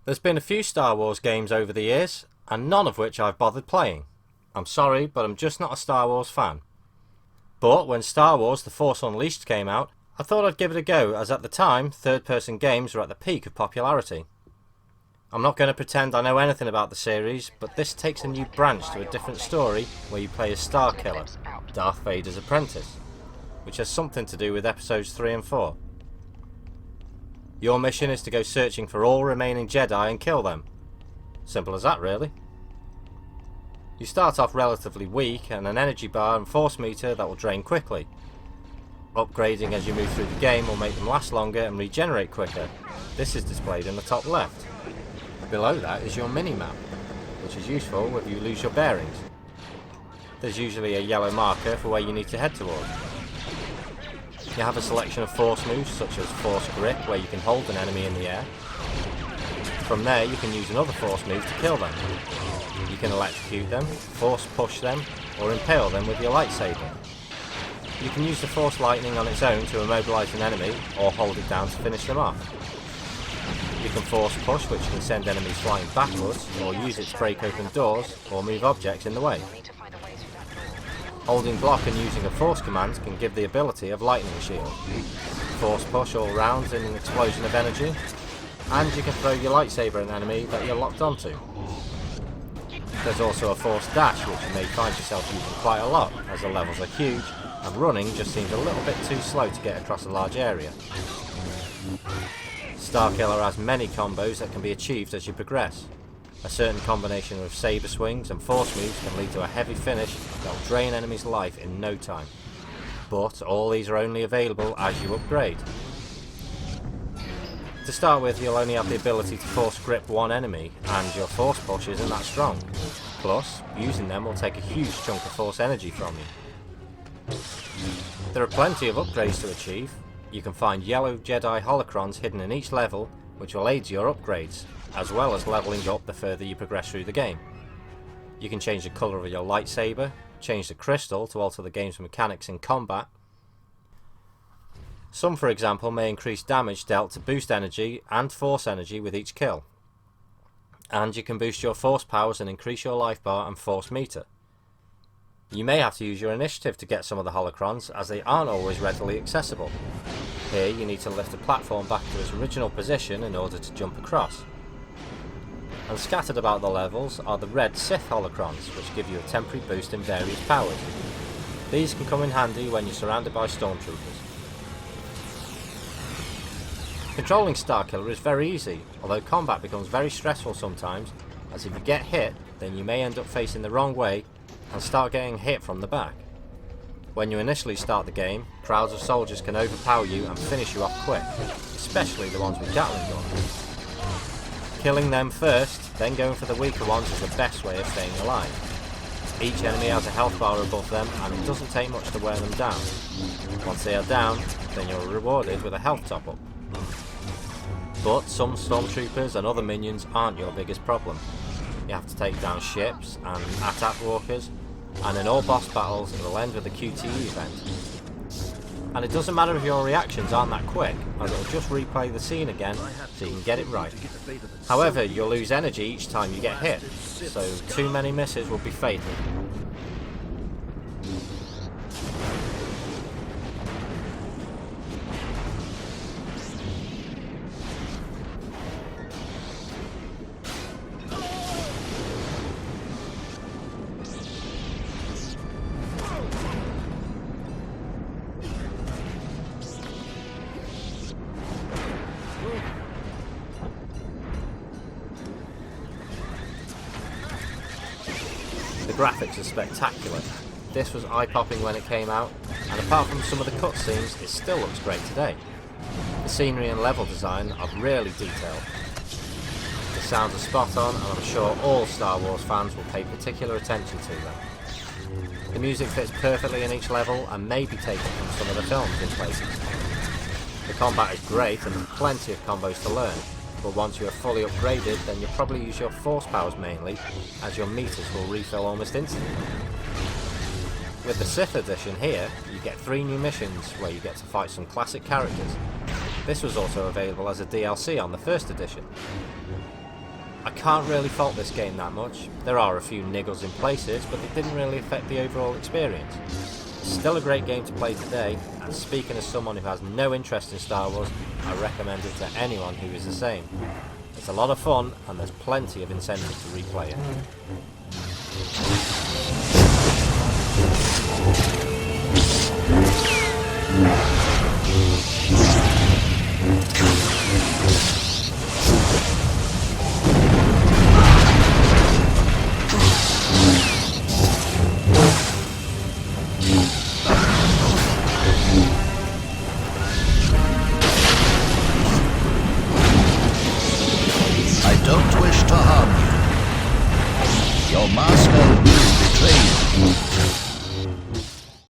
There's been a few Star Wars games over the years, and none of which I've bothered playing. I'm sorry, but I'm just not a Star Wars fan. But when Star Wars The Force Unleashed came out, I thought I'd give it a go, as at the time, third-person games were at the peak of popularity. I'm not going to pretend I know anything about the series, but this takes a new branch to a different story where you play as Starkiller, Darth Vader's apprentice, which has something to do with episodes 3 and 4. Your mission is to go searching for all remaining Jedi and kill them. Simple as that, really. You start off relatively weak and an energy bar and force meter that will drain quickly. Upgrading as you move through the game will make them last longer and regenerate quicker. This is displayed in the top left. Below that is your mini-map, which is useful if you lose your bearings. There's usually a yellow marker for where you need to head towards. You have a selection of force moves such as Force Grip, where you can hold an enemy in the air. From there you can use another force move to kill them. You can electrocute them, force push them, or impale them with your lightsaber. You can use the Force Lightning on its own to immobilize an enemy, or hold it down to finish them off. You can force push, which can send enemies flying backwards, or use it to break open doors, or move objects in the way. Holding block and using a force command can give the ability of lightning shield. Force push all rounds in an explosion of energy, and you can throw your lightsaber at an enemy that you're locked onto. There's also a force dash, which you may find yourself using quite a lot, as the levels are huge, and running just seems a little bit too slow to get across a large area. Starkiller has many combos that can be achieved as you progress. A certain combination of saber swings and force moves can lead to a heavy finish that will drain enemies' life in no time. But all these are only available as you upgrade. To start with, you'll only have the ability to force grip one enemy, and your force push isn't that strong. Plus, using them will take a huge chunk of force energy from you. There are plenty of upgrades to achieve. You can find yellow Jedi holocrons hidden in each level, which will aid your upgrades, as well as leveling up the further you progress through the game. You can change the colour of your lightsaber, change the crystal to alter the game's mechanics in combat. Some, for example, may increase damage dealt to boost energy and force energy with each kill. And you can boost your force powers and increase your life bar and force meter. You may have to use your initiative to get some of the holocrons, as they aren't always readily accessible. Here you need to lift the platform back to its original position in order to jump across. And scattered about the levels are the red Sith holocrons, which give you a temporary boost in various powers. These can come in handy when you're surrounded by stormtroopers. Controlling Starkiller is very easy, although combat becomes very stressful sometimes, as if you get hit, then you may end up facing the wrong way and start getting hit from the back. When you initially start the game, crowds of soldiers can overpower you and finish you off quick, especially the ones with Gatling guns. Killing them first, then going for the weaker ones is the best way of staying alive. Each enemy has a health bar above them, and it doesn't take much to wear them down. Once they are down, then you're rewarded with a health top up. But some stormtroopers and other minions aren't your biggest problem. You have to take down ships and attack walkers, and in all boss battles it will end with a QTE event. And it doesn't matter if your reactions aren't that quick, as it'll just replay the scene again so you can get it right. However, you'll lose energy each time you get hit, so too many misses will be fatal. The graphics are spectacular. This was eye-popping when it came out, and apart from some of the cutscenes, it still looks great today. The scenery and level design are really detailed. The sounds are spot on, and I'm sure all Star Wars fans will pay particular attention to them. The music fits perfectly in each level and may be taken from some of the films in places. The combat is great and plenty of combos to learn, but once you are fully upgraded, then you'll probably use your force powers mainly, as your meters will refill almost instantly. With the Sith edition here, you get 3 new missions where you get to fight some classic characters. This was also available as a DLC on the first edition. I can't really fault this game that much. There are a few niggles in places, but it didn't really affect the overall experience. It's still a great game to play today, and speaking as someone who has no interest in Star Wars, I recommend it to anyone who is the same. It's a lot of fun, and there's plenty of incentive to replay it.